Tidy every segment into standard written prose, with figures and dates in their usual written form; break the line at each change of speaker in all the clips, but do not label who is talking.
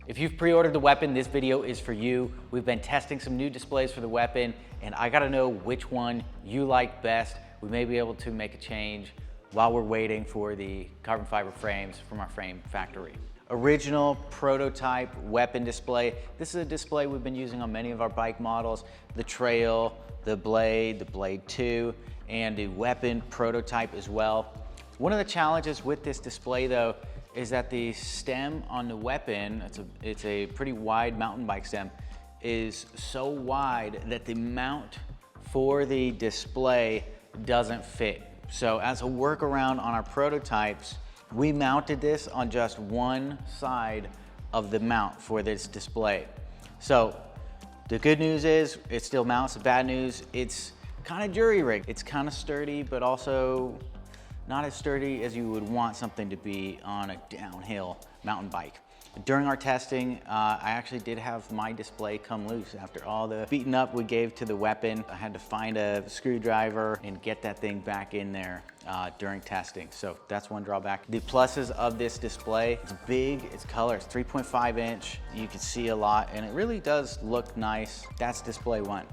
If you've pre-ordered the weapon, this video is for you. We've been testing some new displays for the weapon, and I gotta know which one you like best. We may be able to make a change while we're waiting for the carbon fiber frames from our frame factory. Original prototype weapon display. This is a display we've been using on many of our bike models, the Trail, the Blade 2, and the weapon prototype as well. One of the challenges with this display though is that the stem on the weapon, it's a pretty wide mountain bike stem, is so wide that the mount for the display doesn't fit. So as a workaround on our prototypes, we mounted this on just one side of the mount for this display. So the good news is it still mounts. The bad news, it's kind of jury rigged. It's kind of sturdy, but also not as sturdy as you would want something to be on a downhill mountain bike. During our testing, I actually did have my display come loose. After all the beating up we gave to the weapon, I had to find a screwdriver and get that thing back in there during testing. So that's one drawback. The pluses of this display, it's big, it's color, it's 3.5 inch. You can see a lot and it really does look nice. That's display one.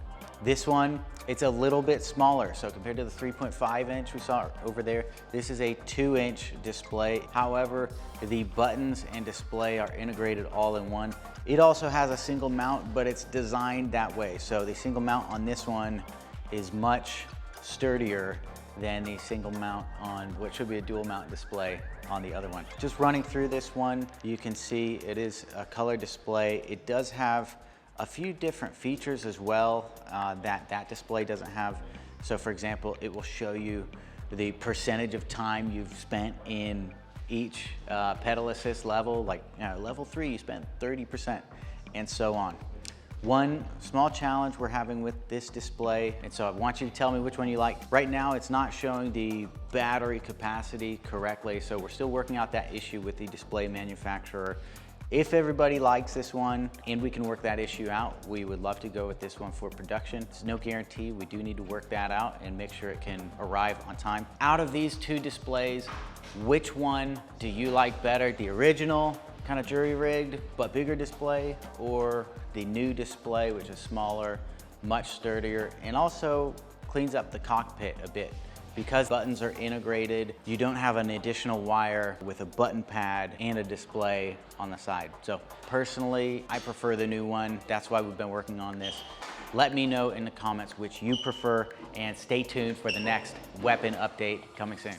This one, it's a little bit smaller. So compared to the 3.5 inch we saw over there, this is a 2-inch display. However, the buttons and display are integrated all in one. It also has a single mount, but it's designed that way. So the single mount on this one is much sturdier than the single mount on what should be a dual mount display on the other one. Just running through this one, you can see it is a color display. It does have a few different features as well that display doesn't have. So for example, it will show you the percentage of time you've spent in each pedal assist level. Like level 3, you spent 30% and so on. One small challenge we're having with this display, and so I want you to tell me which one you like. Right now, it's not showing the battery capacity correctly, so we're still working out that issue with the display manufacturer. If everybody likes this one and we can work that issue out, we would love to go with this one for production. It's no guarantee. We do need to work that out and make sure it can arrive on time. Out of these two displays, which one do you like better? The original, kind of jury rigged, but bigger display, or the new display, which is smaller, much sturdier, and also cleans up the cockpit a bit? Because buttons are integrated, you don't have an additional wire with a button pad and a display on the side. So personally, I prefer the new one. That's why we've been working on this. Let me know in the comments which you prefer, and stay tuned for the next weapon update coming soon.